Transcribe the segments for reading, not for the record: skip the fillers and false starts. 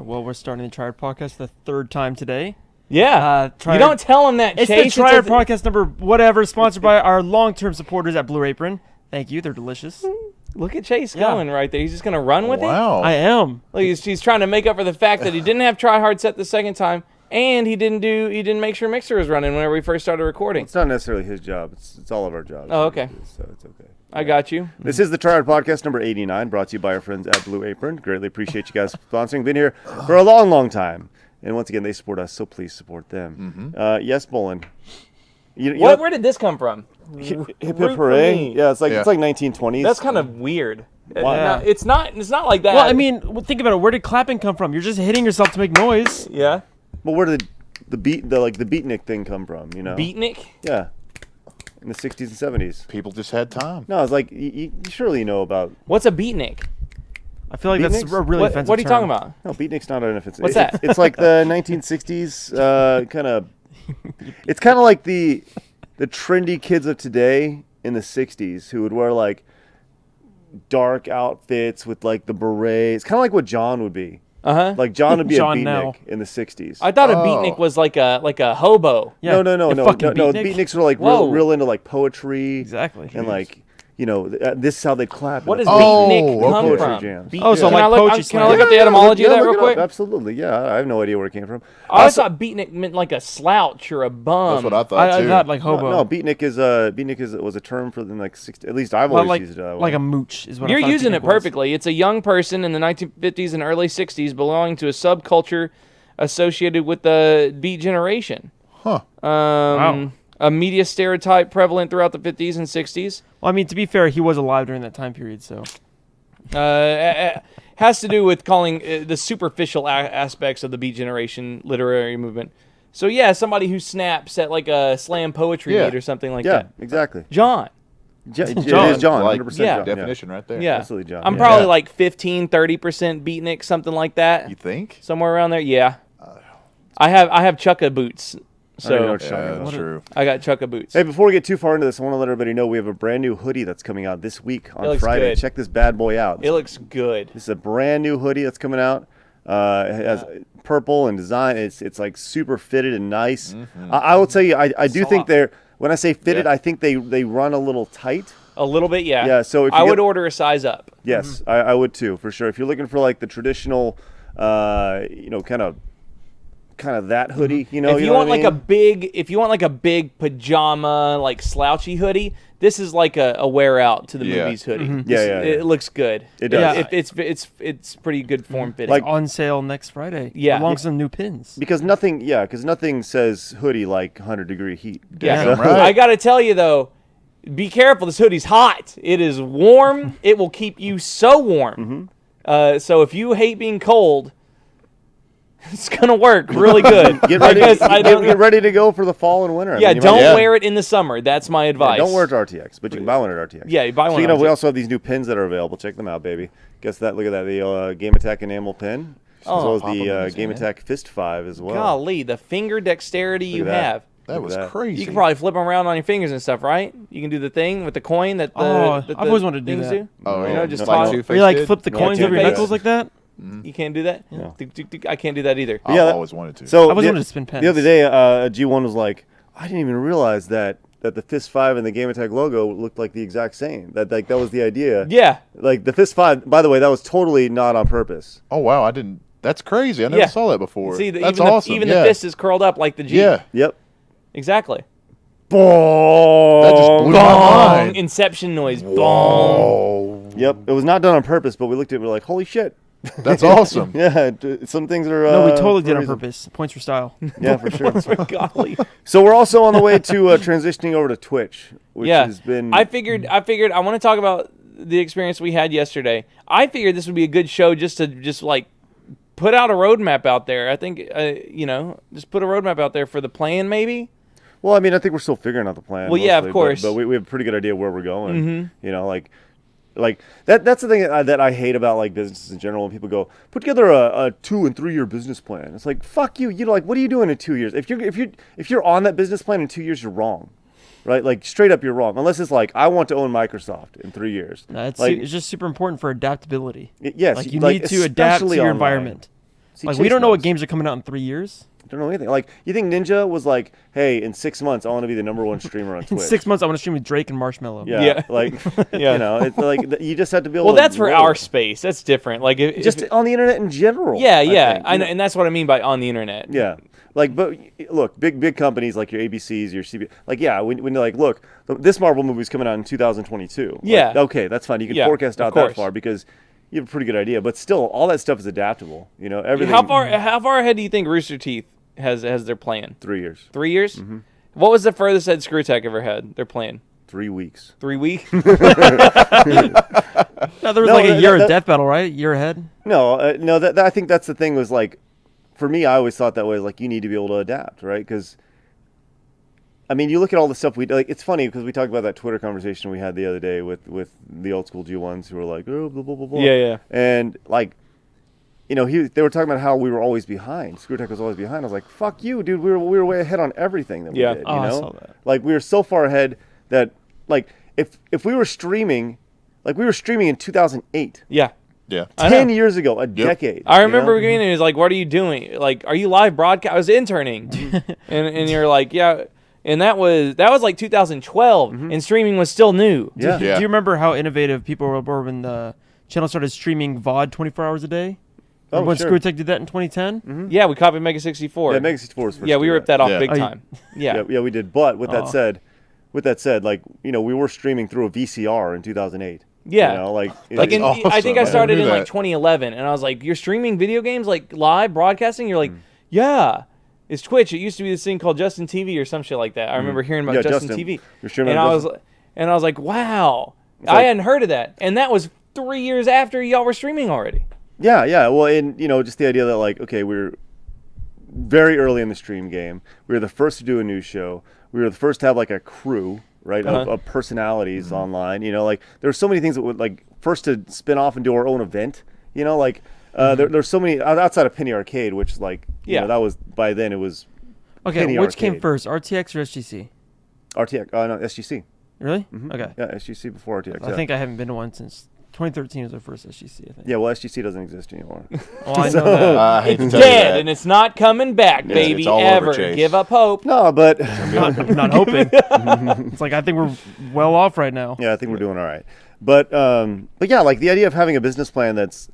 Well, we're starting the Triad Podcast the third time today. Yeah. Triad, you don't tell them that, it's Chase. the Triad Podcast number whatever, sponsored by our long-term supporters at Blue Apron. Thank you. They're delicious. Look at Chase going right there. He's just going to run with it. Wow. I am. Look, he's trying to make up for the fact that he didn't have Try Hard set the second time, and he didn't make sure Mixer was running whenever we first started recording. It's not necessarily his job. It's all of our jobs. Oh, okay. So it's okay. I got you. This is the Triad Podcast number 89, brought to you by our friends at Blue Apron. Greatly appreciate you guys sponsoring. Been here for a long, long time. And once again, they support us, so please support them. Yes, Bolin. Where did this come from? Hip Hip Hooray. Yeah, it's like 1920s. That's kind of weird. Wow. It's not like that. Well, I mean, think about it. Where did clapping come from? You're just hitting yourself to make noise. Yeah. Well, where did the beatnik thing come from, you know? Beatnik? Yeah. In the 60s and 70s. People just had time. No, it's like, you surely know about... What's a beatnik? I feel like that's Beatniks? a really offensive What are you term. talking about? No, beatnik's not an offensive... What's that? It's like the 1960s kind of... It's kind of like the trendy kids of today in the 60s who would wear, like, dark outfits with, like, the berets. Kind of like what John would be. Uh-huh. Like, John would be John a beatnik now. in the 60s. I thought a beatnik was like a hobo. Yeah, No. you fucking beatnik. Beatniks were, like, Whoa. real into, like, poetry. Exactly. And, like, you know, this is how they clap. What does Oh, beatnik come poetry from? jams. Oh, so Can like I look, poetry can I look slam. up the etymology of that look real it quick? up. Absolutely, yeah. I have no idea where it came from. I always thought beatnik meant like a slouch or a bum. That's what I thought I too. thought like hobo. No, beatnik was a term for the like 60. At least I've Well, always like, used it that way. like a mooch is what You're I thought using beatnik it was. perfectly. It's a young person in the 1950s and early 60s belonging to a subculture associated with the Beat Generation. Huh. Wow. A media stereotype prevalent throughout the 50s and 60s. Well, I mean, to be fair, he was alive during that time period, so. Has to do with calling the superficial aspects of the Beat Generation literary movement. So yeah, somebody who snaps at like a slam poetry Yeah. meet or something like yeah, that. exactly. John. It John. is John. Like 100% Yeah. John. Definition right there. Yeah. Absolutely, John. I'm Yeah. probably Yeah. like 15-30% beatnik, something like that. You think? Somewhere around there. Yeah. I have chukka boots. I don't even know So what you're talking Yeah, about. that's true. I got chukka boots. Hey, before we get too far into this, I want to let everybody know we have a brand new hoodie that's coming out this week It on looks Friday. good. Check this bad boy out. It looks good. This is a brand new hoodie that's coming out. It has purple and design. It's like super fitted and nice. I will tell you, I do think Soft. they're, when I say fitted, Yeah. I think they run a little tight. A little bit, yeah. Yeah, so if I you would get- order a size up. Yes, I would too, for sure. If you're looking for like the traditional, kind of that hoodie, you know, If you know want what I like a mean? big pajama, like slouchy hoodie, this is like a wear out to the Yeah. movies hoodie. Yeah, yeah, It yeah. looks good. It does. It's pretty good form fitting. Like- On sale next Friday. Yeah. Along with some new pins. Because nothing says hoodie like 100-degree heat. yeah. Damn right. I gotta tell you though, be careful. This hoodie's hot. It is warm. It will keep you so warm. So if you hate being cold, it's gonna work really good. Get ready, I guess I don't. get ready to go for the fall and winter. I Yeah, mean, you don't might- Yeah. wear it in the summer. That's my advice. Don't wear it to RTX, but you can buy one at RTX. Yeah, you buy one Speaking at of, we RTX. also have these new pins that are available. Check them out, baby. Guess that. Look at that. The Game Attack enamel pin, as well as pop 'em in the this Game hand. Attack Fist 5 as well. Golly, the finger dexterity you at that. have. That Look was at that. crazy. You can probably flip them around on your fingers and stuff, right? You can do the thing with the coin that the, Oh, that I've the always wanted to do things that. Oh, You yeah. know, just No, toss. no. Two-Face Where you like did? flip the No, coins over your Two-Face. knuckles like that? You can't do that? No. I can't do that either. I've Yeah, always wanted to. So I've always the, wanted to spin pens. the other day, G1 was like, I didn't even realize that the Fist 5 and the Game Attack logo looked like the exact same. That was the idea. Yeah. Like the Fist 5, by the way, that was totally not on purpose. Oh wow, I didn't. That's crazy. I never Yeah. saw that before. See, That's even awesome. even yeah. the fist is curled up like the G. Yeah, Yep. Exactly. that just blew my Bong! mind. Inception noise. Bong! Oh, Yep. It was not done on purpose, but we looked at it and we were like, holy shit. that's awesome. Yeah, some things are. No, we totally for did a on reason. purpose. Points for style. Yeah, for sure. Golly. So we're also on the way to transitioning over to Twitch, which Yeah. has been. I figured I want to talk about the experience we had yesterday. I figured this would be a good show just to like put out a roadmap out there. I think just put a roadmap out there for the plan maybe. Well, I mean, I think we're still figuring out the plan. Well, yeah, of mostly, course. But we have a pretty good idea where we're going. You know, like that's the thing that I hate about like businesses in general. When people go put together a 2 and 3 year business plan, it's like fuck you. You know, like what are you doing in 2 years? If you're on that business plan in 2 years, you're wrong. Right, like straight up, you're wrong. Unless it's like I want to own Microsoft in 3 years. No, it's like, just super important for adaptability. yes, Like you need to adapt to especially your online. environment. See, Like Chase we don't know what knows. games are coming out in 3 years. Don't know anything. Like, you think Ninja was like, hey, in 6 months, I want to be the #1 streamer on In Twitch. 6 months, I want to stream with Drake and Marshmallow. Yeah. Yeah. Like, Yeah. you know, it's like you just have to be able Well, to. that's for roll our it. space. That's different. Like if, Just if, on the internet in general. yeah, yeah, think, I you know, know? and that's what I mean by on the internet. Yeah. Like, but look, big companies like your ABCs, your CB, like, yeah, when you're like, look, this Marvel movie's coming out in 2022. Like, Yeah. okay, that's fine. You can Yeah, forecast of out that course. far because you have a pretty good idea. But still, all that stuff is adaptable. You know, everything. How far ahead do you think Rooster Teeth has their plan? 3 years, 3 years? What was the furthest that ScrewTech ever had their plan? 3 weeks. 3 weeks? No, there was No, like a year that- of Death Battle, right? Year ahead. No, that I think that's the thing was like, for me, I always thought that way. Like, you need to be able to adapt, right? Because, I mean, you look at all the stuff we like. It's funny because we talked about that Twitter conversation we had the other day with the old school G1s who were like, oh, blah blah blah blah. Yeah. And like, you know, they were talking about how we were always behind. ScrewTech was always behind. I was like, fuck you, dude. We were way ahead on everything that we Yeah. did. Oh, You I know, saw that. like we were so far ahead that like if we were streaming, like we were streaming in 2008. Yeah. Yeah. I know. 10 years ago, a decade. I you remember know? being there. He was like, "What are you doing? Like, are you live broadcast?" I was interning, and you're like, "Yeah." And that was like 2012, and streaming was still new. Yeah. Do you remember how innovative people were when the channel started streaming VOD 24 hours a day? Oh, When sure. ScrewTech did that in 2010? Yeah, we copied Mega 64. Yeah, Mega 64 was first. Yeah, to we do ripped that off Yeah. big Oh, you- time. Yeah. Yeah, we did. But with Oh. that said, like, you know, we were streaming through a VCR in 2008. Yeah. You know, like Like in, Awesome. I think I I started knew in like that. 2011, and I was like, "You're streaming video games like live broadcasting?" You're like, "Yeah, it's Twitch. It used to be this thing called Justin TV or some shit like that." I remember hearing about Yeah, Justin, Justin. TV, You're streaming and on I was like, "Wow, I like- hadn't heard of that." And that was 3 years after y'all were streaming already. yeah. Well, and you know, just the idea that like, okay, we're very early in the stream game. We were the first to do a news show. We were the first to have like a crew, right, of personalities online. You know, like there's so many things that would like first to spin off and do our own event. You know, like there's so many outside of Penny Arcade, which like you Yeah. know, that was by then it was Okay, Penny which came Arcade. first, RTX or SGC? RTX. No, SGC. Really? Okay. Yeah, SGC before RTX. I think I haven't been to one since 2013 was our first SGC, I think. Yeah, well, SGC doesn't exist anymore. Well, I know that. I hate It's to tell you dead, that. and it's not coming back, baby, it's all over, ever. Chase. Give up hope. No, but I'm not hoping. It's like I think we're well off right now. yeah, I think we're doing all right. But yeah, like the idea of having a business plan that's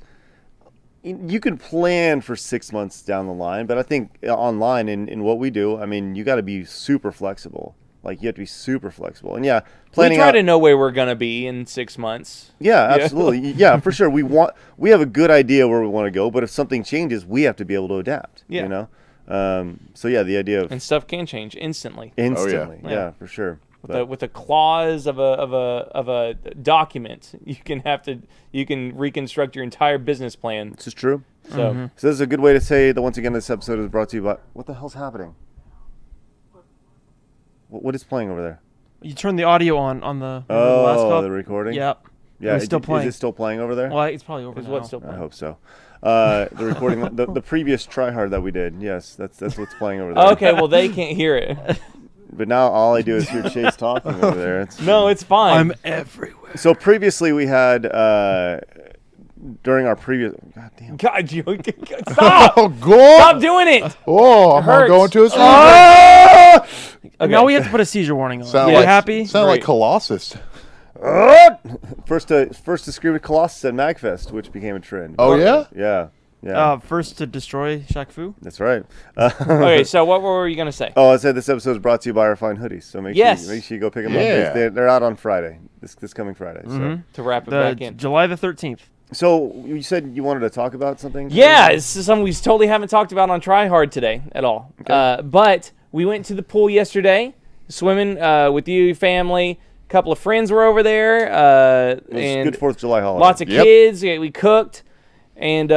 you can plan for 6 months down the line, but I think online in what we do, I mean, you got to be super flexible. Like you have to be super flexible, and yeah, We planning try out. to know where we're gonna be in 6 months. Yeah, absolutely. Yeah, for sure. We have a good idea where we want to go, but if something changes, we have to be able to adapt. Yeah. You know. So yeah, the idea of And stuff can change instantly. instantly. Yeah. Yeah, for sure. With a clause of a document, you can reconstruct your entire business plan. This is true. So So this is a good way to say that once again this episode is brought to you by what the hell's happening? What is playing over there? You turn the audio on the last Oh, call. the recording. Yep. Yeah, It's still playing. Is it still playing over there? Well, it's probably over is now. what's still I playing. hope so. The recording, the previous tryhard that we did. Yes, that's what's playing over there. Okay, well they can't hear it. But now all I do is hear Chase talking over there. It's, No, it's fine. I'm everywhere. So previously we had during our previous. God damn. God, you stop! Oh, God! Stop doing it! Oh, I'm hurts. gonna go into a sleep. Okay. Now we have to put a seizure warning on. Sound Are you like, happy? Sound like Great. Colossus. First to scream at Colossus at MagFest, which became a trend. Oh, yeah? Yeah. First to destroy Shaq Fu. That's right. Okay, so what were you gonna say? Oh, I said this episode is brought to you by our fine hoodies. So make Yes. sure you go pick them Yeah. up. They're out on Friday. This coming Friday. To wrap it The back in. July the 13th. So you said you wanted to talk about something? Yeah, this is something we totally haven't talked about on Try Hard today at all. But we went to the pool yesterday, swimming with you, your family. A couple of friends were over there, It was and good 4th of July holiday. lots of Yep. kids. Yeah, we cooked, and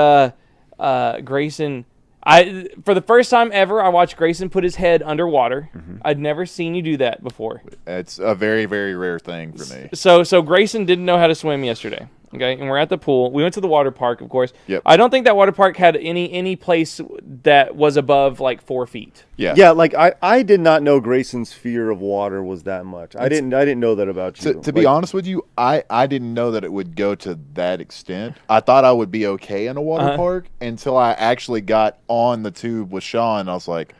Grayson. For the first time ever, I watched Grayson put his head underwater. I'd never seen you do that before. It's a very, very rare thing for me. So Grayson didn't know how to swim yesterday. Okay, and we're at the pool. We went to the water park, of course. Yep. I don't think that water park had any place that was above like 4 feet. Yeah. Yeah, like I did not know Grayson's fear of water was that much. I didn't know that about you. To be honest with you, I didn't know that it would go to that extent. I thought I would be okay in a water park until I actually got on the tube with Sean. I was like,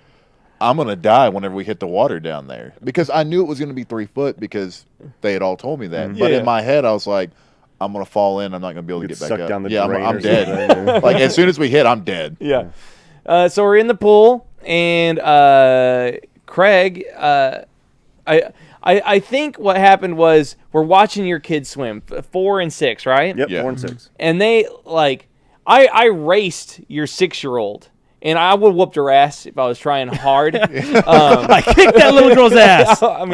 I'm going to die whenever we hit the water down there. Because I knew it was going to be 3 foot because they had all told me that. But Yeah. in my head, I was like, I'm going to fall in. I'm not going to be able to Get get back sucked up. down the yeah, drain I'm or dead. something. Like, as soon as we hit, I'm dead. Yeah. So we're in the pool, and Craig, I think what happened was we're watching your kids swim, 4 and 6, right? Yep, Yeah. 4 and 6. And they like, I raced your 6-year-old, and I would whoop her ass if I was trying hard. I kicked that little girl's ass. I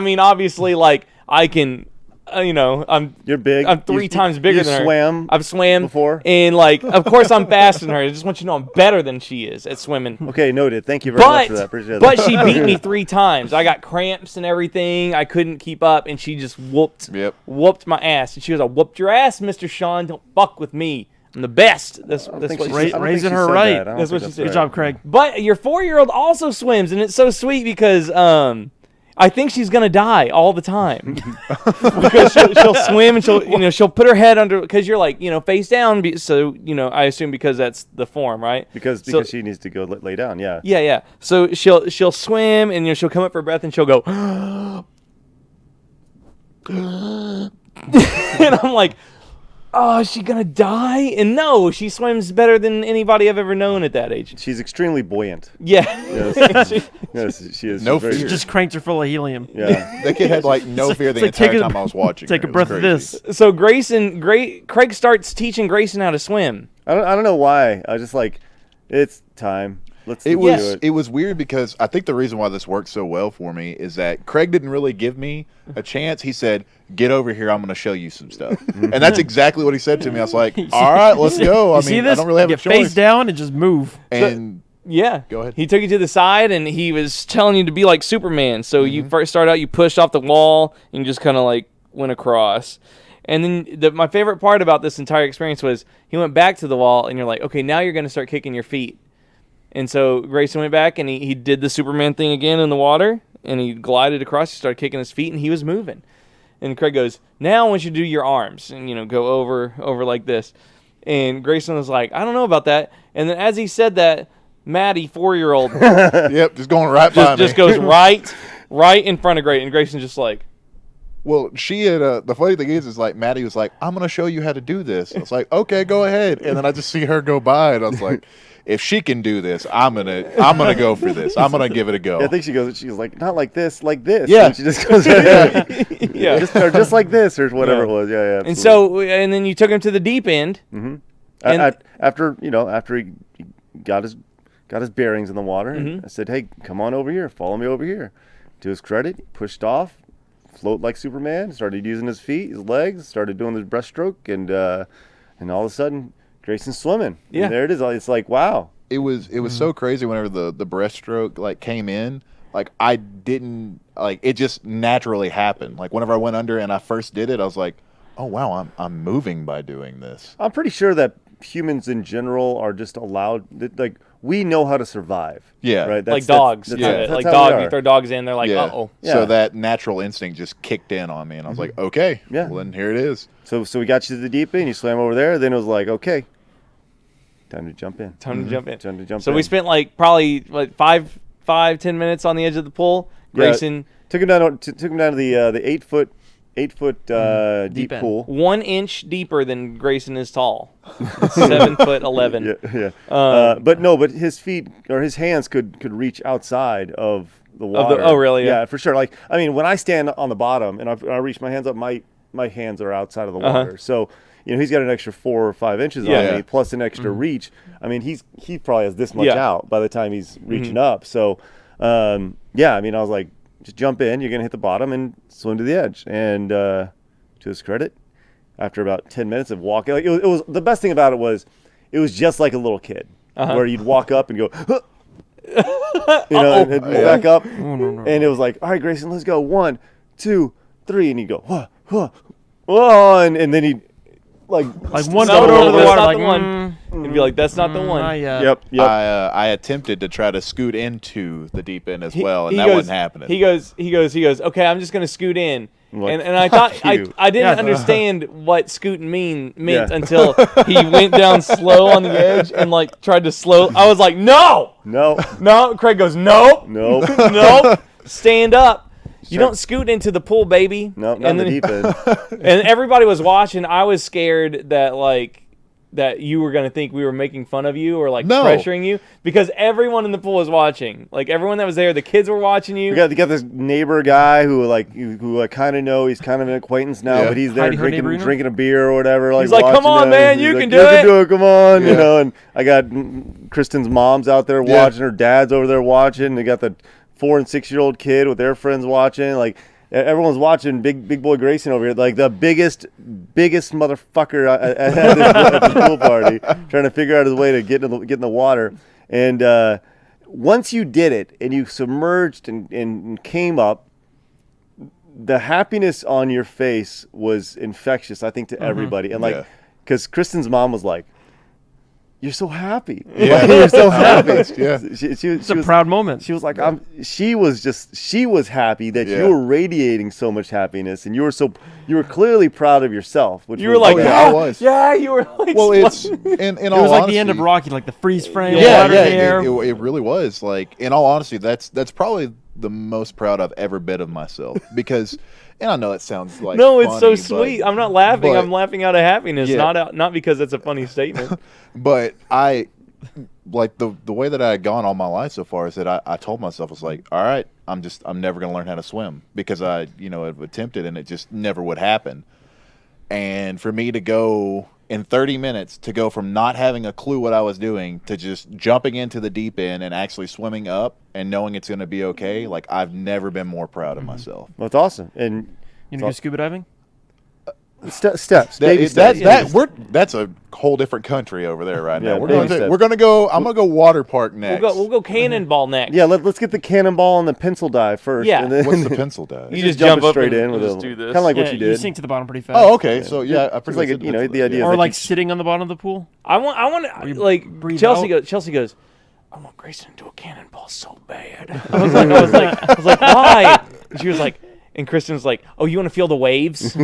mean, obviously, like I can. You're big. I'm 3 times bigger than her. Swam. I've swam before? and like, of course, I'm faster than her. I just want you to know I'm better than she is at swimming. Okay, noted. Thank you very much But for that. Appreciate but that. she beat me 3 times. I got cramps and everything. I couldn't keep up, and she just whooped my ass. And she goes, "I whooped your ass, Mr. Sean. Don't fuck with me. I'm the best." That's what she said. Raising her right. That's what she said. Good job, Craig. But your 4-year-old also swims, and it's so sweet because I think she's gonna die all the time because she'll swim and she'll put her head under because you're like face down. So I assume because that's the form, right? Because she needs to go lay down. Yeah. Yeah. So she'll swim and she'll come up for breath and she'll go, and I'm like, oh, is she gonna die? And no, she swims better than anybody I've ever known at that age. She's extremely buoyant. Yeah. Yes, she is. No She's very- fear. Just cranked her full of helium. Yeah. That kid had like no fear the like, entire take a- time I was watching. Take her. a It was breath of crazy. this. So Craig starts teaching Grayson how to swim. I don't know why. I just like it's time. Let's It do was it. it was weird because I think the reason why this worked so well for me is that Craig didn't really give me a chance. He said, "Get over here. I'm going to show you some stuff," and that's exactly what he said to me. I was like, "All right, let's go." I You see mean, this? I don't really have Get a choice. face down and just move. And Yeah. Go ahead. He took you to the side and he was telling you to be like Superman. So you first start out, you pushed off the wall and you just kind of like went across. And then my favorite part about this entire experience was he went back to the wall and you're like, okay, now you're going to start kicking your feet. And so Grayson went back and he did the Superman thing again in the water and he glided across. He started kicking his feet and he was moving. And Craig goes, now I want you to do your arms and, go over like this. And Grayson was like, I don't know about that. And then as he said that, Maddie, 4-year-old, yep, just going right by just me. goes right in front of Grayson. And Grayson's just like, Well, she had the funny thing is like Maddie was like, "I'm gonna show you how to do this." I was like, "Okay, go ahead." And then I just see her go by, and I was like, "If she can do this, I'm gonna go for this. I'm gonna give it a go." I think she's like, not like this, like this. Yeah. And she just goes, yeah. just like this, or whatever Yeah. it was. Yeah. And so, and then you took him to the deep end. absolutely. and- After he got his bearings in the water, Mm-hmm. I said, "Hey, come on over here. Follow me over here." To his credit, he pushed off, float like Superman. Started using his feet, his legs. Started doing the breaststroke, and all of a sudden, Grayson's swimming. Yeah. And there it is. It's like, wow. It was so crazy whenever the breaststroke like came in. Like I didn't like it just naturally happened. Like whenever I went under and I first did it, I was like, "Oh wow, I'm moving by doing this." I'm pretty sure that humans in general are just allowed, like, we know how to survive. Yeah. Right? Like dogs. That's, do that's, it. that's Like how we dogs, are. you throw dogs in, they're like, Yeah. uh-oh. Yeah. So that natural instinct just kicked in on me, and I was like, "Okay, Yeah. well then here it is." So we got you to the deep end, you swam over there, then it was like, okay, time to jump in. Time to jump in. Time to jump So in. we spent like probably like 5-10 minutes on the edge of the pool. Grayson, took him down to the 8 foot deep end. pool. 1 inch deeper than Grayson is tall. 7'11". Yeah. But his feet or his hands could reach outside of the water. oh, really? Yeah, for sure. Like, I mean, when I stand on the bottom and I reach my hands up, my hands are outside of the water. So, he's got an extra 4 or 5 inches Yeah. on me, plus an extra reach. I mean, he probably has this much Yeah. out by the time he's reaching up. So, I mean, I was like, just jump in. You're gonna hit the bottom and swim to the edge. And to his credit, after about 10 minutes of walking, like it was the best thing about it was just like a little kid, where you'd walk up and go, huh, and back up, and it was like, all right, Grayson, let's go. 1, 2, 3, and he'd go, whoa, and then he'd like Like one No, foot over the that's water, not like the one. and be like, "That's not the one." Not yet. Yep. I attempted to try to scoot into the deep end as well, and He that goes- wasn't happening. He goes. Okay, I'm just gonna scoot in. Like, And I thought you. I didn't Yeah. understand what scooting meant Yeah. until he went down slow on the edge and like tried to slow. I was like, no. No. Craig goes, nope, Nope. nope, stand up. You Sure. don't scoot into the pool, baby. Nope. Not in the deep end. And everybody was watching. I was scared that you were going to think we were making fun of you or like No. pressuring you because everyone in the pool was watching. Like everyone that was there, the kids were watching you. You got this neighbor guy who I kind of know. He's kind of an acquaintance now, Yeah. but he's there Hidey ho neighbor, drinking a beer or whatever. He's like, "Come watching on, us." man, He's you like, can do You it." can do it. Come on, you Yeah. know. And I got Kristen's mom's out there Yeah. watching. Her dad's over there watching. They got the 4 and 6-year-old kid with their friends watching. Like everyone's watching big boy Grayson over here, like the biggest motherfucker at this pool party, trying to figure out his way to get in the water. And once you did it and you submerged and came up, the happiness on your face was infectious, I think, to everybody. And like, Yeah. because Kristen's mom was like, "You're so happy. Yeah. Like, you're so happy." Yeah. It's a proud moment. She was like, she was happy that Yeah. you were radiating so much happiness, and you were clearly proud of yourself. Which You were was like, yeah, yeah, I was. yeah, you were like, Well, it's sweating. in It all was like honesty, the end of Rocky, like the freeze frame, Yeah, water in the air. it really was. Like, in all honesty, that's probably the most proud I've ever been of myself because, and I know that sounds like No, it's so funny, sweet. but, I'm not laughing. but- I'm laughing out of happiness, Yeah. not because it's a funny statement. but I like the way that I had gone all my life so far is that I told myself, I was like, all right, I'm never gonna learn how to swim because I have attempted and it just never would happen. And for me to go in 30 minutes to go from not having a clue what I was doing to just jumping into the deep end and actually swimming up and knowing it's gonna be okay, like I've never been more proud of myself. well, it's awesome. And You know, go scuba diving. steps, baby steps. That's a whole different country over there right Yeah, now. baby steps. We're gonna go. I'm gonna go water park next. We'll go cannonball next. Yeah, let's get the cannonball and the pencil dive first. Yeah. and then What's the pencil dive? You just just jump it up straight and in with just a do this. kind of like Yeah, what you did. sink to the bottom pretty fast. Oh, okay. So yeah, I pretty like much a- did you know, pencil the dive. idea is Or like like you- sitting on the bottom of the pool. I want you like breathe Chelsea out. goes, I want Grayson to do a cannonball so bad. I was like, why? And she was like, and Kristen was like, oh, you want to feel the waves?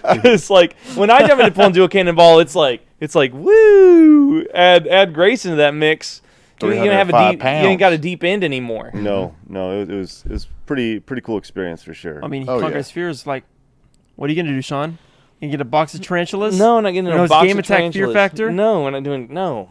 It's like when I jump in the pool and do a cannonball, it's like woo. Add Grayson to that mix. You don't have a 305 deep. You ain't pounds. got a deep end anymore. No, it was pretty cool experience for sure. I mean, he Oh, conquers yeah. fears. Like, what are you gonna do, Sean? You get a box of tarantulas? No, not getting You know, a it's box game of attack fear tarantulas. factor? No, we're not doing no.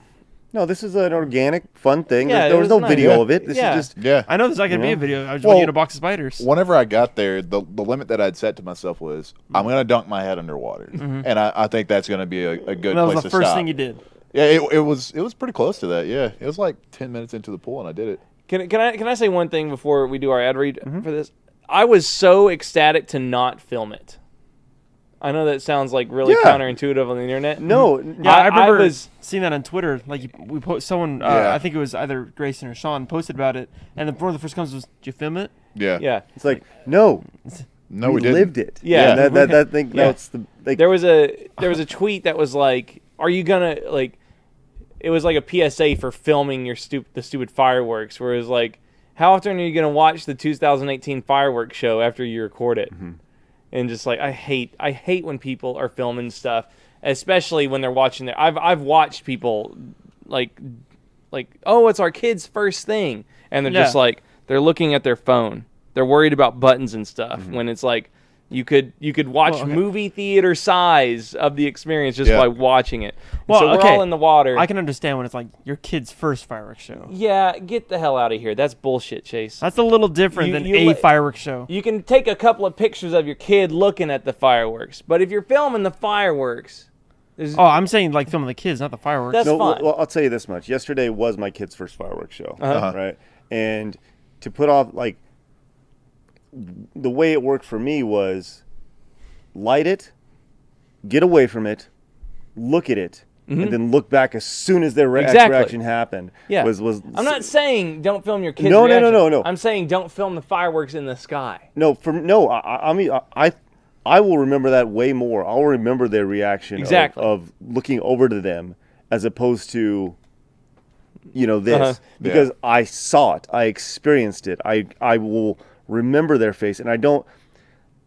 no, this is an organic, fun thing. Yeah, There it was was no nice. video Yeah. of it. This Yeah. is just Yeah. I know there's not gonna be Yeah. a video. I just Well, want to get a box of spiders. Whenever I got there, the limit that I'd set to myself was I'm gonna dunk my head underwater, and I think that's gonna be a good And that was place the to first stop. thing you did. Yeah, it was pretty close to that. Yeah, it was like 10 minutes into the pool and I did it. Can I say one thing before we do our ad read for this? I was so ecstatic to not film it. I know that sounds like really Yeah. counterintuitive on the internet. no. Yeah, I remember was seeing that on Twitter. Like we post someone. Yeah. I think it was either Grayson or Sean posted about it, and one of the first comments was, "Did you film it?" Yeah. yeah. It's like no, No, we didn't. lived it. Yeah. And that thing. Yeah. That's the like. There was a tweet that was like, "Are you gonna like?" It was like a PSA for filming the stupid fireworks. Where it was like, "How often are you gonna watch the 2018 fireworks show after you record it?" And just like I hate when people are filming stuff, especially when they're watching their. I've watched people like oh, it's our kid's first thing, and they're just Yeah. like they're looking at their phone. They're worried about buttons and stuff. When it's like you could watch Well, okay. movie theater size of the experience just Yeah. by watching it. And Well, so we're okay. all in the water. I can understand when it's like your kid's first fireworks show. Yeah, get the hell out of here. That's bullshit, Chase. That's a little different You- than you a let- fireworks show. You can take a couple of pictures of your kid looking at the fireworks, but if you're filming the fireworks, there's Oh, I'm saying like filming the kids, not the fireworks. That's No, fine. well, I'll tell you this much. Yesterday was my kid's first fireworks show, Uh-huh. right? And to put off like the way it worked for me was light it, get away from it, look at it, and then look back as soon as their Exactly. reaction happened. Yeah. Was I'm not saying don't film your kids. No. I'm saying don't film the fireworks in the sky. no for no. I mean I will remember that way more. I'll remember their reaction Exactly. of looking over to them as opposed to, this. Uh-huh. Because I saw it. I experienced it. I will remember their face. And I don't...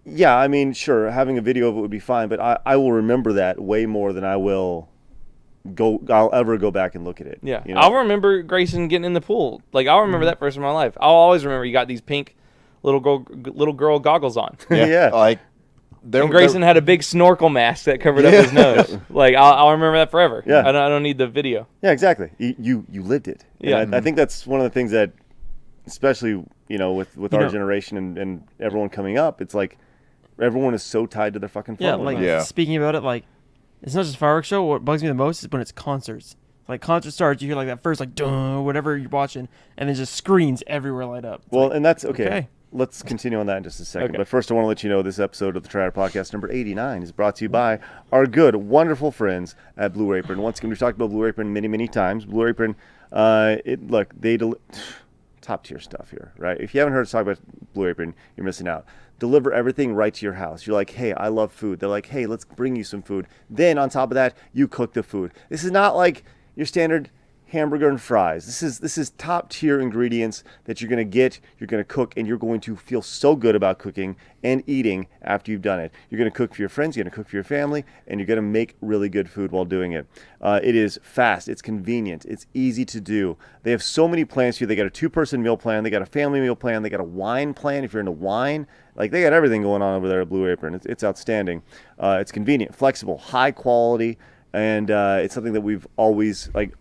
Yeah, I mean, sure, having a video of it would be fine, but I will remember that way more than I'll ever go back and look at it. Yeah, you know? I'll remember Grayson getting in the pool. Like I'll remember that first in my life. I'll always remember you got these pink little girl goggles on. Yeah. Like And Grayson had a big snorkel mask that covered up his nose. Like I'll remember that forever. Yeah. I don't need the video. Yeah, exactly. You lived it. And Yeah. I think that's one of the things that, especially with our know- generation and everyone coming up, it's like everyone is so tied to their fucking phone. Yeah, like Yeah. speaking about it, like it's not just a fireworks show. What bugs me the most is when it's concerts. Like concert starts, you hear like that first like duh, whatever you're watching, and then just screens everywhere light up. It's Well, like, and that's okay. okay. Let's continue on that in just a second. Okay. But first, I want to let you know this episode of the Triad Podcast, number 89, is brought to you by our good, wonderful friends at Blue Apron. Once again, we've talked about Blue Apron many, many times. Blue Apron, top tier stuff here, right? If you haven't heard us talk about Blue Apron, you're missing out. Deliver everything right to your house. You're like, hey, I love food. They're like, hey, let's bring you some food. Then on top of that, you cook the food. This is not like your standard hamburger and fries. This is top tier ingredients that you're you're gonna cook, and you're going to feel so good about cooking and eating after you've done it. You're gonna cook for your friends, you're gonna cook for your family, and you're gonna make really good food while doing it. It is fast, it's convenient, it's easy to do. They have so many plans for you. They got a 2-person meal plan, they got a family meal plan, they got a wine plan if you're into wine. Like they got everything going on over there at Blue Apron. It's outstanding. It's convenient, flexible, high quality. And it's something that we've always like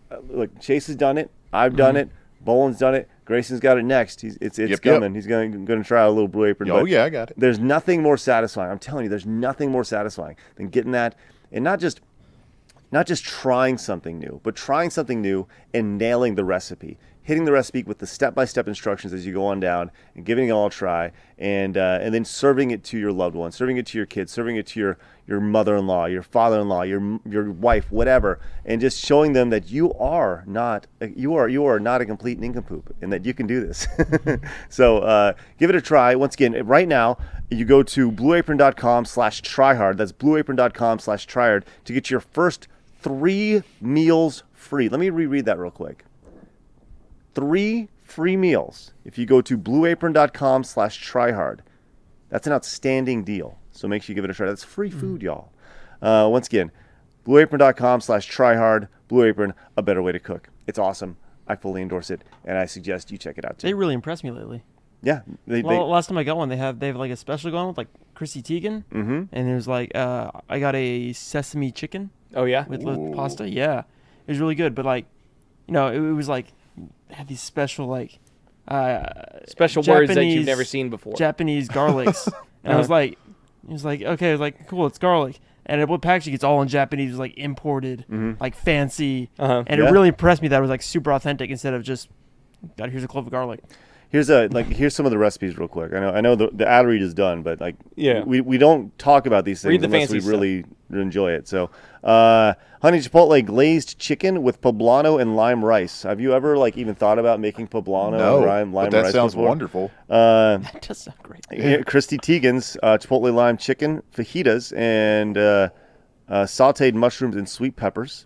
Chase has done it. I've done it. Boland's done it. Grayson's got it next. It's Yep. coming. He's going to try a little Blue Apron. Oh but yeah, I got it. There's nothing more satisfying. I'm telling you, there's nothing more satisfying than getting that, and not just trying something new, but trying something new and nailing the recipe. Hitting the recipe with the step-by-step instructions as you go on down and giving it all a try, and then serving it to your loved ones, serving it to your kids, serving it to your mother-in-law, your father-in-law, your wife, whatever, and just showing them that you are not a complete nincompoop and that you can do this. So give it a try. Once again, right now you go to blueapron.com/tryhard. That's blueapron.com/tryhard to get your first 3 meals free. Let me reread that real quick. 3 free meals if you go to blueapron.com/tryhard. That's an outstanding deal. So make sure you give it a try. That's free food, y'all. Once again, blueapron.com/tryhard. Blue Apron, a better way to cook. It's awesome. I fully endorse it, and I suggest you check it out too. They really impressed me lately. Yeah. Last time I got one, they have like a special going with like Chrissy Teigen, and it was like I got a sesame chicken Oh yeah. with pasta. Yeah, it was really good. But like, it was like had these special like Special words that you've Japanese- never seen before. Japanese garlics, and I was like, okay, I was like, cool, it's garlic. And what packaging, it's all in Japanese, it was like imported, like fancy, Uh-huh. and it really impressed me that it was like super authentic instead of just, God, here's a clove of garlic. Here's some of the recipes real quick. I know the ad read is done, but like Yeah. we don't talk about these things Read the unless we fancy really enjoy it. So honey chipotle glazed chicken with poblano and lime rice. Have you ever even thought about making poblano No, and lime but that rice sounds before? wonderful. That does sound great. Christy Teigen's chipotle lime chicken, fajitas, and sautéed mushrooms and sweet peppers.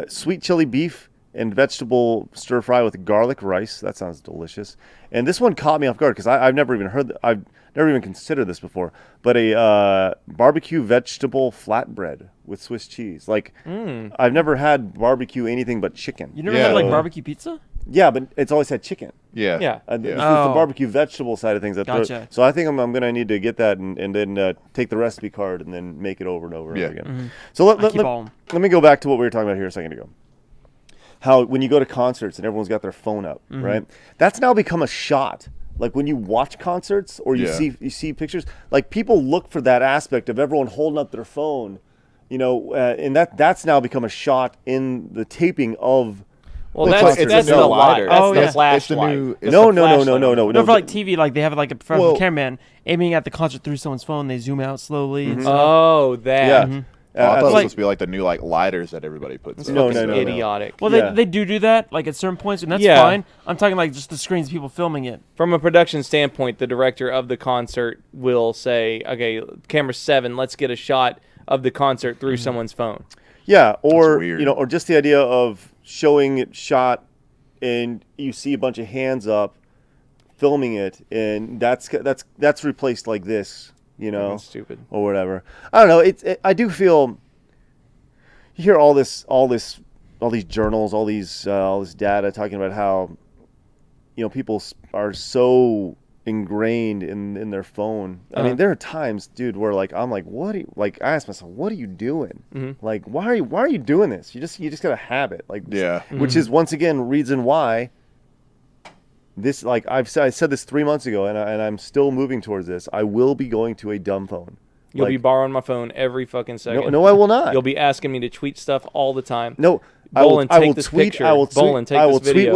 Sweet chili beef and vegetable stir fry with garlic rice. That sounds delicious. And this one caught me off guard because I've never even I've never even considered this before. But a barbecue vegetable flatbread with Swiss cheese. I've never had barbecue anything but chicken. You never Yeah. had like barbecue pizza? Yeah, but it's always had chicken. Yeah. Yeah. It's the Oh. barbecue vegetable side of things. Gotcha. So I think I'm going to need to get that and then take the recipe card and then make it over and over and Yeah. over again. So let keep all 'em. me go back to what we were talking about here a second ago. How when you go to concerts and everyone's got their phone up, right? That's now become a shot. Like when you watch concerts or you Yeah. see pictures, like people look for that aspect of everyone holding up their phone, and that's now become a shot in the taping of. Well, It's that's like- it's that's a the new light. lighter. That's Oh, the yeah. flash It's the light. new- It's it's No, the no, flashlight. No, for like TV, like they have like a professional Well- cameraman aiming at the concert through someone's phone. They zoom out slowly. And stuff. Oh, that. Yeah. Oh, I thought it was like- supposed to be like the new like lighters that everybody puts. No, up. no, no, no. idiotic. Well, Yeah. they do that like at certain points, and that's Yeah. fine. I'm talking like just the screens, people filming it. From a production standpoint, the director of the concert will say, "Okay, camera 7, let's get a shot of the concert through someone's phone." Yeah, or weird. you know, or just the idea of showing it shot, and you see a bunch of hands up, filming it, and that's replaced like this, you know, Fucking stupid. or whatever. I don't know. I do feel you hear all these journals, all this data talking about how, you know, people are so ingrained in their phone. I mean, there are times, dude, where like I'm like, what? I ask myself, what are you doing? Like, why are you doing this? You just got a habit, like, Yeah. which is once again reason why. This, like I said this 3 months ago, and I'm still moving towards this. I will be going to a dumb phone. You'll be Like, borrowing my phone every fucking second. no, I will not. You'll be asking me to tweet stuff all the time. No, Bolin, I take will this tweet. picture. I will Bolin, tweet. take I this will tweet video.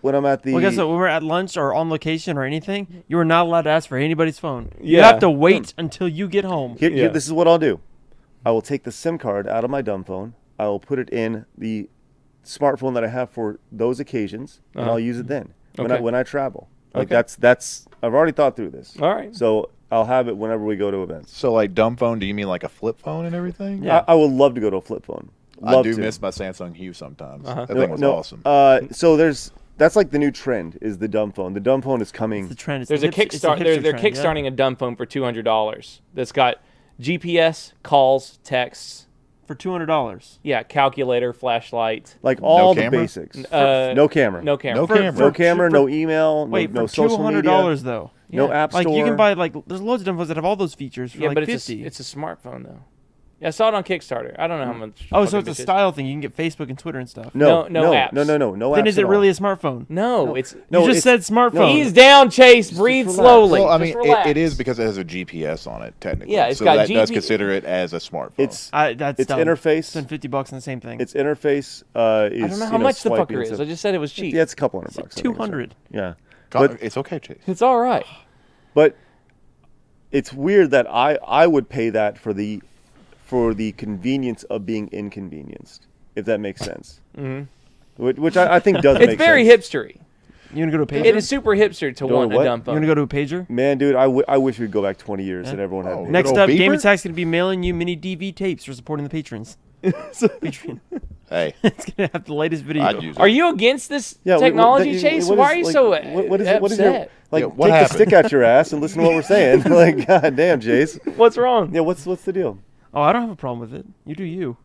when I'm at the. Well, guess what? When we're at lunch or on location or anything, you are not allowed to ask for anybody's phone. You Yeah. have to wait until you get home. Here, Yeah. this is what I'll do. I will take the SIM card out of my dumb phone. I will put it in the smartphone that I have for those occasions, and I'll use it then Okay. when I travel. Like Okay. that's I've already thought through this. All right. So I'll have it whenever we go to events. So like dumb phone? Do you mean like a flip phone and everything? Yeah. I would love to go to a flip phone. I Love do to. miss my Samsung Hue sometimes. Uh-huh. That thing was awesome. So that's like the new trend is the dumb phone. The dumb phone is coming. The trend is There's a it's hipster kickstart. They're trend, yeah. kickstarting a dumb phone for $200. That's got GPS, calls, texts. for $200. Yeah, calculator, flashlight. Like all the camera? basics. Uh, No camera. No camera. No For- camera. No camera, no email, Wait, no for social media. $200 though. No Yeah. app Like store. you can buy like there's loads of dumb phones that have all those features for Yeah, like but 50. it's a smartphone though. Yeah, I saw it on Kickstarter. I don't know how much. Oh, so fucking it's a bitches. style thing. You can get Facebook and Twitter and stuff. no no apps. No Then apps is it at all. really a smartphone? No, it's. No, you just it's- said smartphone. Ease down, Chase. Breathe relax. slowly. Well, I Just mean, relax. it is because it has a GPS on it, technically. Yeah, it's so got that does GP consider it as a smartphone. It's That's its dumb. interface. Spend $50 on the same thing. Its interface is I don't know how much the swiping fucker and is. stuff. I just said it was cheap. Yeah, it's a couple $100 bucks. I think, or 200. something. Yeah, God, but- it's okay, Chase. It's all right. but it's weird that I would pay that for the convenience of being inconvenienced, if that makes sense. Mm-hmm. Which I think does It's make very sense. hipstery. You want to go to a pager? It is super hipster to Doing want a what? dumb You phone. want to go to a pager? Man, dude, I wish we'd go back 20 years Yeah. and everyone had. Oh, pager. Next old up, beeper? Game Attack's going to be mailing you mini DV tapes for supporting the patrons. Patreon. Hey, It's going to have the latest video. I'd use it. Are you against this Yeah, technology, Chase? what Why is- are you like, so what is it? What is your, upset? like? Yeah, what take happened? the stick out your ass and listen to what we're saying. Like, god damn, Jace. What's wrong? Yeah, what's the deal? Oh, I don't have a problem with it. You do you.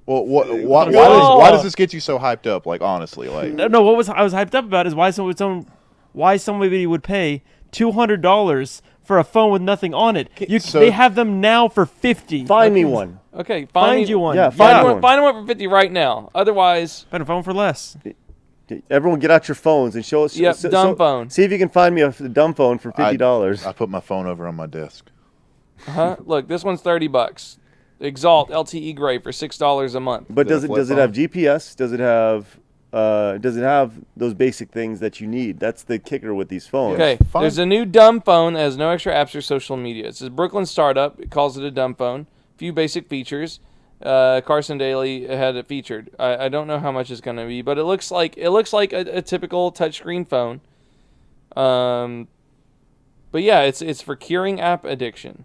Well, why Whoa. does this get you so hyped up? Like, honestly, like, No, what I was hyped up about is why somebody would pay $200 for a phone with nothing on it. So- They have them now for $50. Find me one. Okay, Find you one. Yeah, Find find one. one. Find one for 50 right now. Otherwise, Find a phone for less. Everyone, get out your phones and show us. Yep, dumb phone. See if you can find me a dumb phone for $50. I put my phone over on my desk. look, this one's $30. Exalt LTE Gray for $6 a month. But Is it a does it flip have phone? GPS? Does it have those basic things that you need? That's the kicker with these phones. Okay, fine. there's a new dumb phone that has no extra apps or social media. It says Brooklyn startup. It calls it a dumb phone. Few basic features. Carson Daly had it featured. I don't know how much it's going to be, but it looks like a typical touchscreen phone. But yeah, it's for curing app addiction.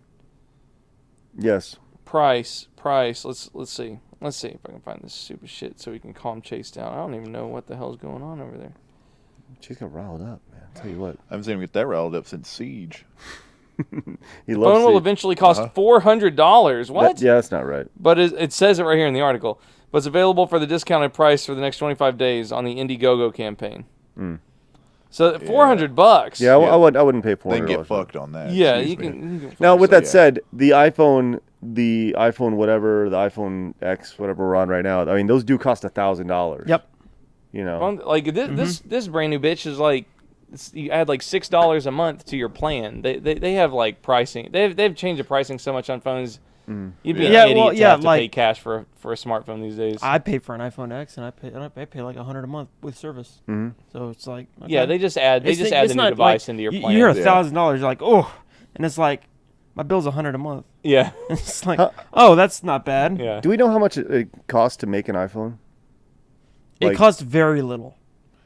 Yes. Price. Let's see if I can find this stupid shit so we can calm Chase down. I don't even know what the hell's going on over there. She's got riled up, man. I'll tell you what. I haven't seen him get that riled up since Siege. He Phone loves will Siege. eventually cost Uh-huh. $400. What? Yeah, that's not right. But it says it right here in the article. But it's available for the discounted price for the next 25 days on the Indiegogo campaign. So $400. Yeah, Yeah. I wouldn't pay $400. Then get fucked on that. Yeah, Excuse you me. can. Now, with So, that yeah. said, the iPhone whatever, the iPhone X, whatever we're on right now, I mean, those do cost $1,000. Yep. You know. Like this brand new bitch is like, you add like $6 a month to your plan. They have like pricing. They've changed the pricing so much on phones. You'd be Yeah, an idiot well, to yeah, have to pay like- cash for a smartphone these days. I pay for an iPhone X, and I pay like $100 a month with service. Mhm. So it's like yeah, okay. they just add It's the new device into your you plan. hear Yeah. $1,000, you're like, oh, and it's like my bill's $100 a month. Yeah. It's like, oh, that's not bad. Yeah. Do we know how much it costs to make an iPhone? It Like- costs very little.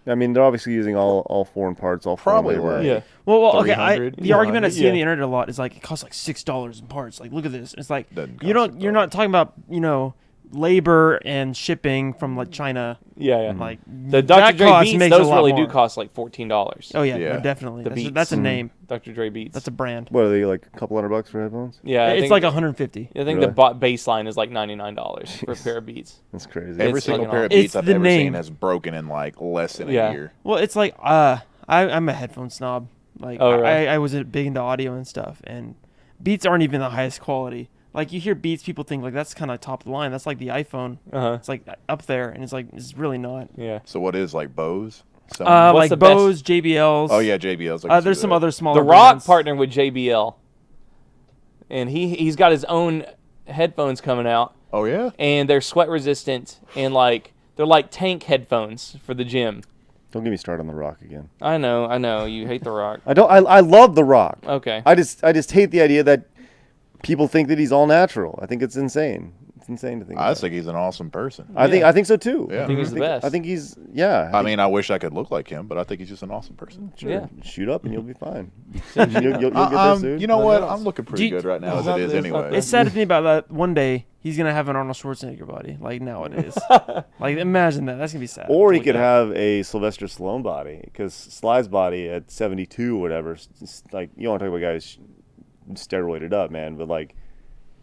I mean, they're obviously using all foreign parts, all foreign Probably labor. like- Yeah. Well, okay. 300, The argument I see on Yeah. the internet a lot is like it costs like $6 in parts. Like, look at this. It's like Doesn't you cost don't. You're not talking about labor and shipping from like China. Yeah. Yeah. Like The that Dr. Dre cost Beats, makes those a lot really more. do cost like $14. Oh yeah, Yeah. no, definitely. The That's a, Beats. that's a name. Dr. Dre Beats. That's a brand. What are they, like a couple $100 for headphones? Yeah. I It's think- like 150. I think Really? the baseline is like $99 for a pair of Beats. That's crazy. Every It's single fucking pair of awesome. Beats It's I've the ever name. seen has broken in like less than Yeah. a year. Well, it's like I'm a headphone snob. Like Oh, right. I was big into audio and stuff, and Beats aren't even the highest quality. Like you hear Beats, people think like that's kind of top of the line. That's like the iPhone. Uh-huh. It's like up there, and it's really not. Yeah. So what is like Bose? Sony? What's Like the best- Bose, JBLs. Oh yeah, JBLs. I can There's see some that. other smaller. The Rock brands. partnered with JBL, and he's got his own headphones coming out, Oh yeah. and they're sweat resistant, and like they're like tank headphones for the gym. Don't get me started on The Rock again. I know, you hate The Rock. I don't. I love The Rock. Okay. I just hate the idea that people think that he's all natural. I think it's insane. It's insane to think. I about. just think he's an awesome person. I think so too. Yeah. I think he's the best. I think he's yeah. I mean, I wish I could look like him, but I think he's just an awesome person. Sure. Yeah. Shoot up and you'll be fine. you'll get there soon. You know what? else? I'm looking Do pretty you- good right now No, as it's it not- is it's not anyway. that. It's sad to think about that. One day he's gonna have an Arnold Schwarzenegger body, like nowadays. Like imagine that. That's gonna be sad. Or he Like could that. have a Sylvester Stallone body, because Sly's body at 72 or whatever, like you want to talk about guys steroided up, man, but like,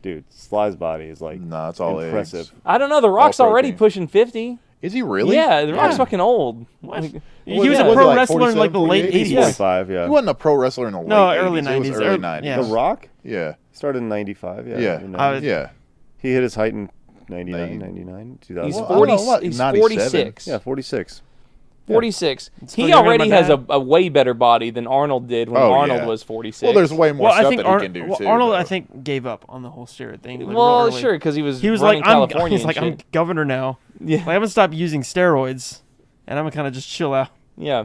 dude, Sly's body is like No, it's all impressive. eggs. I don't know. The Rock's All already protein. pushing 50. Is he really? Yeah, The Rock's Yeah. fucking old. What? Like, He Was was it- a was it pro like wrestler in like the 47, late 48? 80s. Yeah. 45, yeah. He wasn't a pro wrestler in the late No, early 80s. It was 90s. early 90s. Yeah. The Rock Yeah. started in 95, yeah. Yeah. in the 90s. Yeah. He hit his height in 99, 90. 99, 2000. he's Well, I don't 40. know, what, He's 97? 46. Yeah, 46. 46. Still He younger than already my has dad. a way better body than Arnold did when Oh, Arnold yeah. was 46. Well, there's way more Well, I stuff think that he can do too. Arnold, though. I think, gave up on the whole steroid thing. like, real Well, early. sure, because he was He was running like, I'm, California he's like, and I'm shit. governor now. Yeah. Like, I'm gonna stop using steroids, and I'm gonna kind of just chill out. Yeah.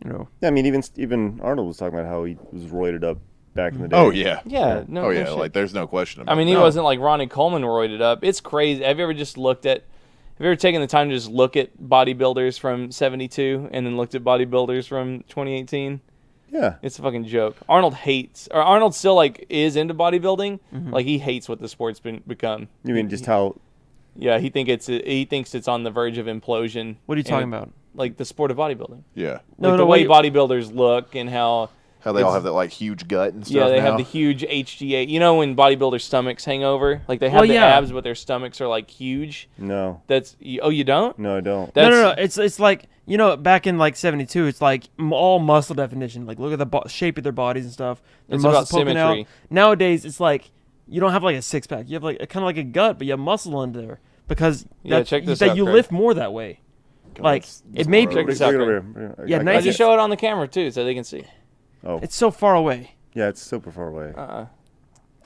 You know. Yeah, I mean, even Arnold was talking about how he was roided up back in the day. Oh yeah. Yeah. No, Oh no yeah. shit. Like there's no question about I mean, he that. wasn't like Ronnie Coleman roided up. It's crazy. Have you ever just looked at? Have you ever taken the time to just look at bodybuilders from '72 and then looked at bodybuilders from 2018? Yeah. It's a fucking joke. Arnold hates, or Arnold still like is into bodybuilding. Like he hates what the sport's become. You mean just how? Yeah, he thinks it's on the verge of implosion. What are you and talking about? Like the sport of bodybuilding. Yeah. No, Like no, the way what bodybuilders look and how. How they all It's- have that like huge gut and stuff. Yeah, they now. have the huge HGA. You know when bodybuilders' stomachs hang over? Like they have Well, the yeah. abs, but their stomachs are like huge. No. Oh, you don't? No, I don't. No, no, no. That's- It's like back in like '72. It's like all muscle definition. Like look at the shape of their bodies and stuff. Their It's muscles about poking out. symmetry. Nowadays, it's like you don't have like a six pack. You have like kind of like a gut, but you have muscle under there because Yeah, that, check this that out, you Craig. lift more that way. God, Like that's it may Check be. this out, Bring it Craig. over here. Yeah, I got I nice- you. just show it on the camera too, so they can see. Oh, It's so far away. yeah, it's super far away.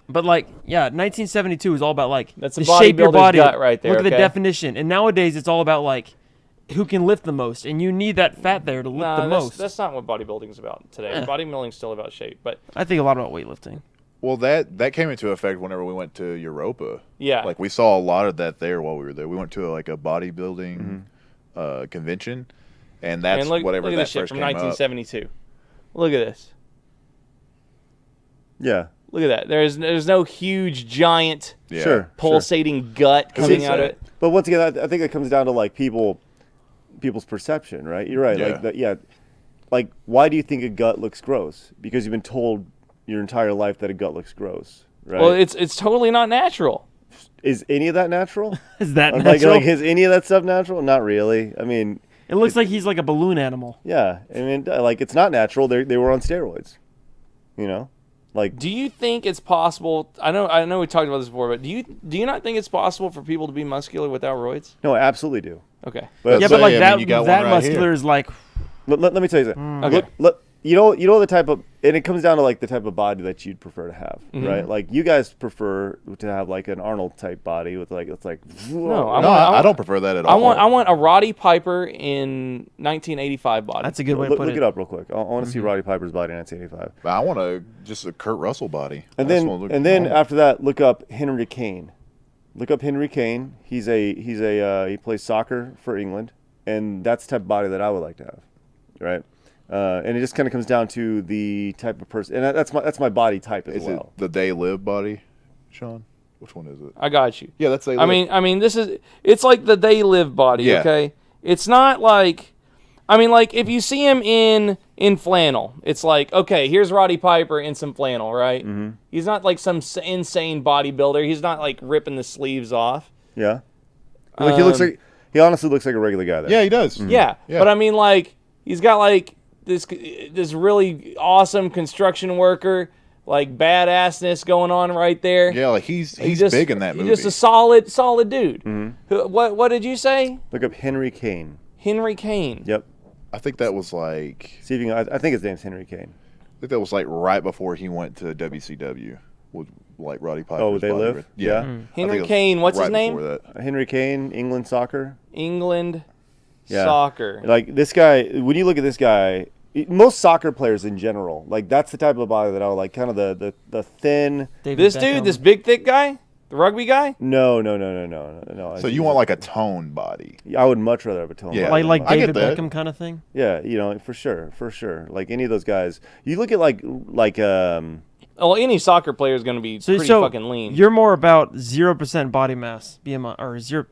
But like, yeah, 1972 is all about like That's the a shape of your bodybuilder's body. gut right there, Look at the okay? definition. And nowadays, it's all about like who can lift the most, and you need that fat there to lift Nah, the that's, most. that's not what bodybuilding's about today. Eh. Bodybuilding's still about shape, but I think a lot about weightlifting. Well, that came into effect whenever we went to Europa. yeah, Like we saw a lot of that there while we were there. We went to like a bodybuilding convention, and that's and look, whatever look at that this shit first from came up. 1972. Look at this. Yeah, Look at that. There's no huge giant Yeah. sure. pulsating gut coming out of it. But once again, I think it comes down to like people's perception, right? You're right. Yeah. Like that. Yeah. Like, why do you think a gut looks gross? Because you've been told your entire life that a gut looks gross, right? Well, it's totally not natural. Is any of that natural? Is that Like, natural? is any of that stuff natural? Not really. I mean, It looks like he's like a balloon animal. yeah. I mean, like it's not natural. They were on steroids. You know, like Do you think it's possible? I know we talked about this before, but do you not think it's possible for people to be muscular without roids? no, I absolutely do. Okay. But Yeah, So, but like I mean, that you got that one right muscular here. is like let me tell you something. Okay. you know the type of, and it comes down to like the type of body that you'd prefer to have, right? Like you guys prefer to have like an Arnold type body with like it's like No, I don't prefer that at all. I want a Roddy Piper in 1985 body. That's a good way to look, put look it. it up real quick. I want to see Roddy Piper's body in 1985. But I want just a Kurt Russell body. And I just then wanna look and then normal. after that, look up Henry Kane. Look up Henry Kane. He plays soccer for England, and that's the type of body that I would like to have, right? And it just kind of comes down to the type of person, and that's my body type as Is well. it the They Live body, Sean? Which one is it? I got you. Yeah, that's They I Live. mean, it's like the They Live body. Yeah. Okay, it's not like, like if you see him in flannel, it's like, okay, here's Roddy Piper in some flannel, right? Mm-hmm. He's not like some insane bodybuilder. He's not like ripping the sleeves off. Yeah, like he honestly looks like a regular guy there. Yeah, he does. Yeah, Yeah. but I mean, like, he's got like this really awesome construction worker, like badassness going on right there. Yeah, like he's just, big in that movie. He's just a solid dude. What did you say? Look up Henry Kane. Henry Kane. Yep. I think that was like See if you can. I think his name's Henry Kane. right before he went to WCW with like Roddy Piper. Oh, They Live? Yeah. Yeah. I think Henry it was Kane, what's his right name? before that. Henry Kane, England soccer. England Yeah. soccer. Like this guy, when you look at this guy, most soccer players in general, like that's the type of body that I would like. Kind of the thin. David This Beckham. dude, this big thick guy, the rugby guy. No. So you want like a toned body. I would much rather have a tone. Yeah. body like than I mine. get David that. Beckham kind of thing. Yeah, for sure. Like any of those guys. You look at like Well, any soccer player is going to be pretty fucking lean. You're more about 0% body mass, BMI, or 0.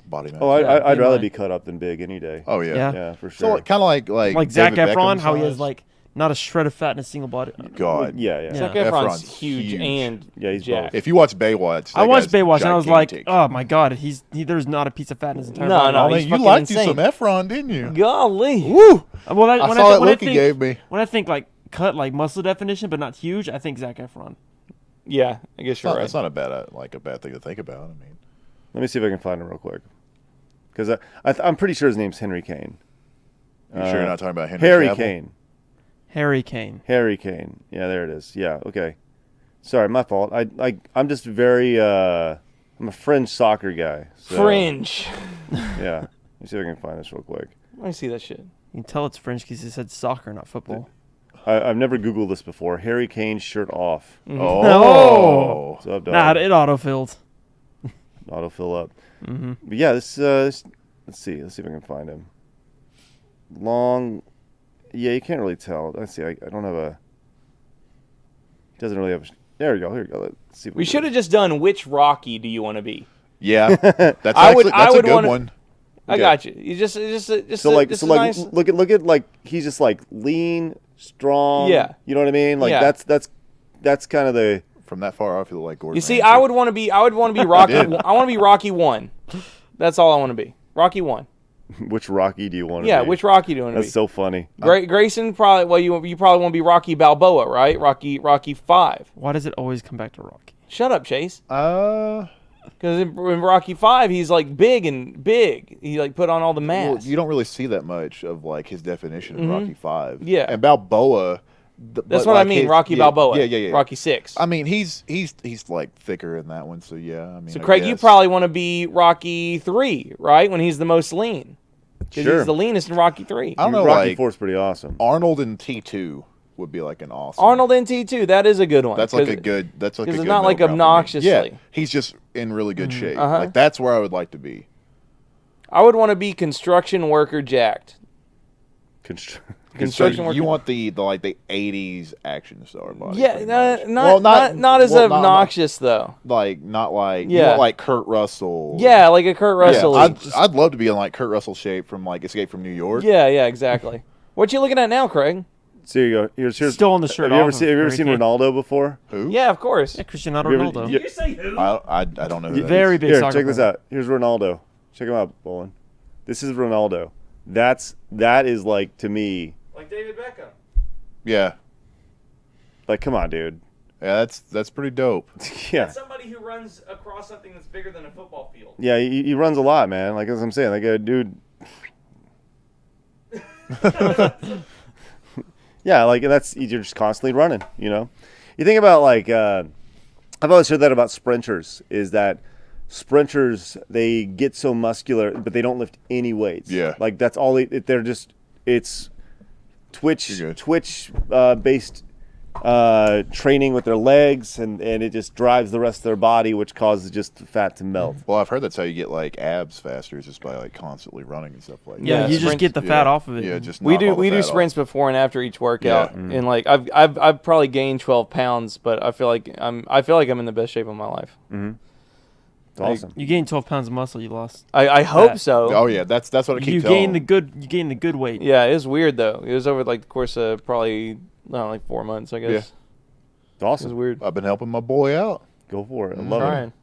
Body mass. oh, I'd rather BMI. be cut up than big any day. Oh yeah. Yeah. Yeah, for So sure. kind of like Zac David Efron, Beckham how he has size. like not a shred of fat in a single body. God. Yeah. Zac Yeah. Efron's Efron's huge huge. and Yeah, he's jacked. If you watch Baywatch, I that watched guy's Baywatch and I was like, gigantic. oh my god, there's not a piece of fat in his entire No, body. no, Oh, man, he's you fucking liked you insane. some Efron, didn't you? Golly. Woo! Well, I saw that look he think, gave me. when I think like cut, like muscle definition, but not huge, I think Zac Efron. Yeah, I guess you're right. That's not a bad thing to think about. I mean, Let me see if I can find him real quick. Because I'm pretty sure his name's Henry Kane. you sure you're not talking about Henry Harry Cavill? Kane. Harry Kane. Harry Kane. Yeah, there it is. Yeah, okay. Sorry, my fault. I'm just very I'm a fringe soccer guy. So, Fringe. Yeah. Let me see if I can find this real quick. Let me see that shit. You can tell it's French because he said soccer, not football. I've never Googled this before. Harry Kane shirt off. Oh. So I've done Nah, it autofilled. autofill up. But yeah, this let's see if I can find him. Long, yeah, you can't really tell. Let's see. I don't have a. Doesn't really have. There we go. Here we go. Let's see. If We should have just done which Rocky do you want to be? Yeah, that's I would- actually I that's a would good wanna- one. I Okay. got you. You just So like just so a like nice. look at like he's just like lean, strong. Yeah. You know what I mean? Like Yeah. that's kind of the. From that far off, you look like Gordon. You see, Ramsay. I would want to be Rocky. did. I want to be Rocky 1. That's all I want to be. Rocky 1. Which Rocky do you want to Yeah, be? which Rocky do you want to be? That's so funny. Grayson probably. Well, you probably want to be Rocky Balboa, right? Rocky 5. Why does it always come back to Rocky? Shut up, Chase. Well, Because in Rocky 5, he's like big. He like put on all the mass. you don't really see that much of like his definition in Rocky 5. Yeah. and Balboa. That's what I mean. Rocky Balboa. Yeah. Rocky 6. I mean, he's like thicker in that one, so yeah. I mean, So I Craig, you guess. probably want to be Rocky 3, right? When he's the most lean. Because Sure. he's the leanest in Rocky 3. I don't know, Rocky like 4's pretty awesome. Arnold in T2 would be like an awesome. Arnold in T2, that is a good one. That's like a good. That's like a because good it's not like middle ground for me. obnoxiously. Yeah, he's just in really good shape. Uh-huh. Like that's where I would like to be. I would want to be construction worker jacked. Construction So worker. you want the like the 80s action star body? Yeah, pretty not, much. not, Well, not as well, not- obnoxious though. like not like you Yeah. want like Kurt Russell. Yeah, like a Kurt Russell. Yeah, I'd love to be in like Kurt Russell shape from like Escape from New York. yeah, exactly. What you looking at now, Craig? So here you go. Here's Still on the shirt Have you ever off seen of Have you ever Harry seen Kane. Ronaldo before? Who? Yeah, of course. Yeah, Cristiano Have you ever- Ronaldo. you- you say who? I don't know who that Very is. big Here, soccer check this player. out. Here's Ronaldo. Check him out, Bolin. This is Ronaldo. That is like to me. Like David Beckham. Yeah, Like, come on, dude. yeah, that's pretty dope. Yeah. Somebody who runs across something that's bigger than a football field. Yeah, he runs a lot, man. Like as I'm saying, like a dude. Yeah, like that's you're just constantly running. You know, you think about like I've always heard that about sprinters is that sprinters they get so muscular but they don't lift any weights. Yeah. like that's all they're just it's You're good. Twitch based training with their legs and it just drives the rest of their body, which causes just the fat to melt. Well, I've heard that's how you get like abs faster, is just by like constantly running and stuff like Yeah, that. you just sprint- get the fat off of it. Yeah, just We knock do all the we do fat sprints off. before and after each workout, Yeah. and like I've probably gained 12 pounds, but I feel like I'm in the best shape of my life. It's awesome. You gained 12 pounds of muscle. You lost. I hope Fat. so. Oh yeah, that's what I keep You telling. gained the good. You gained the good weight. Yeah, it was weird though. It was over like the course of probably I don't know, like 4 months, I guess. Yeah. It's It was awesome. weird. I've been helping my boy out. Go for it. I love Trying. it.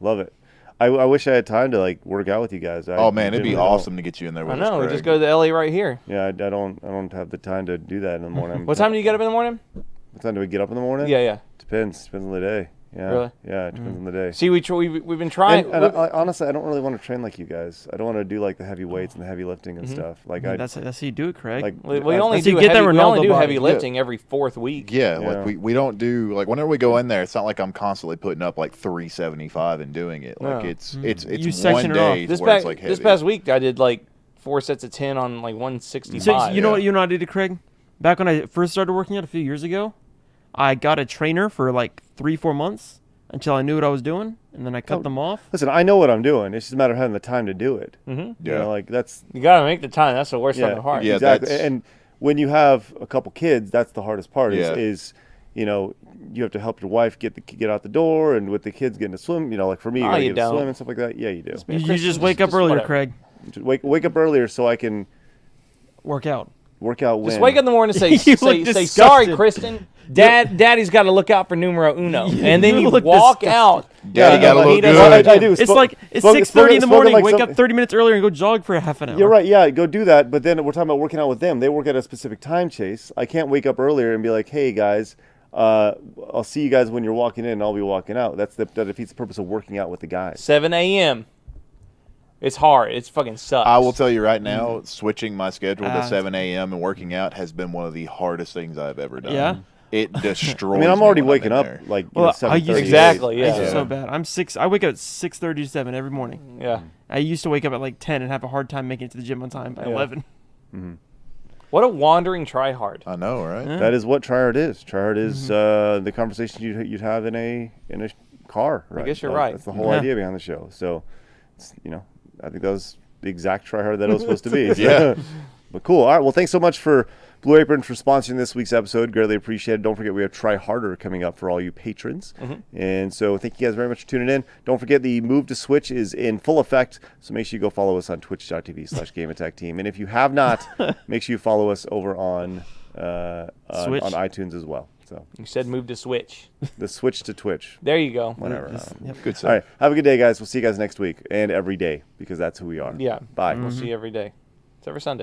Love it. I wish I had time to like work out with you guys. Oh man, it'd be genuinely don't. awesome to get you in there with I know. We us, just Craig. go to the LA right here. Yeah, I don't have the time to do that in the morning. What time do you get up in the morning? What time do we get up in the morning? Yeah. Depends on the day. Yeah. Really? Yeah, it depends on the day. See, we've been trying. And honestly, I don't really want to train like you guys. I don't want to do like the heavy weights and the heavy lifting and stuff. Like I That's how you do it, Craig. like we I- only That's you do get that heavy, we only Ronaldo do body. heavy Yeah. lifting every 4th week. Yeah, Yeah. like we don't do like whenever we go in there, it's not like I'm constantly putting up like 375 and doing it. Like No. it's You one section it off. day This where it's like heavy. this past week, I did like 4 sets of 10 on like 165. So you know yeah. what? You know what I did, Craig? Back when I first started working out a few years ago, I got a trainer for like 3-4 months until I knew what I was doing, and then I cut them off. Listen, I know what I'm doing. It's just a matter of having the time to do it. Mm-hmm. You Yeah. know, like that's You gotta make the time. That's the worst yeah, fucking part. Yeah, exactly. that's- And when you have a couple kids, that's the hardest part. Yeah. Is you know you have to help your wife get out the door, and with the kids getting to swim. You know, like for me, No, gotta you get to don't. swim and stuff like that. Yeah, you do. You Chris, just wake up just earlier, whatever. Craig. Just wake up earlier so I can Work out. work out. Just when. wake up in the morning and say, You say, look say disgusted. sorry, Kristen. Daddy's got to look out for numero uno. And then You you look walk disgusted. out. Daddy gotta He look doesn't- good. What I do. It's like it's 6:30 in the morning. Wake up 30 minutes earlier and go jog for a half an hour. You're right. Yeah, go do that. But then we're talking about working out with them. They work at a specific time, Chase. I can't wake up earlier and be like, "Hey guys, I'll see you guys when you're walking in. And I'll be walking out." That defeats the purpose of working out with the guys. 7 a.m. It's hard. It's fucking sucks. I will tell you right now, switching my schedule to Ah. 7 a.m. and working out has been one of the hardest things I've ever done. Yeah? It destroys I mean, I'm me already when waking in up there. like Well, I 7:30. used Exactly, I used to yeah. so bad. I wake up at 6:30 to 7 every morning. Yeah. I used to wake up at like 10 and have a hard time making it to the gym on time by Yeah. 11. What a wandering tryhard. I know, right? Yeah. That is what tryhard is. Tryhard is the conversation you'd have in a car. Right? guess you're right. That's the whole Yeah. idea behind the show. So, I think that was the exact tryhard that it was supposed to be. Yeah. But cool. All right. Well, thanks so much for Blue Apron for sponsoring this week's episode. Greatly appreciated. Don't forget we have Try Harder coming up for all you patrons. And so thank you guys very much for tuning in. Don't forget the move to Switch is in full effect. So make sure you go follow us on twitch.tv/GameAttackTeam. And if you have not, make sure you follow us over on Switch? iTunes as well. So You said move to Switch. the switch to Twitch. There you go. Whatever. Yep. Good All stuff. right. Have a good day, guys. We'll see you guys next week and every day because that's who we are. Yeah. Bye. We'll see you every day. It's every Sunday.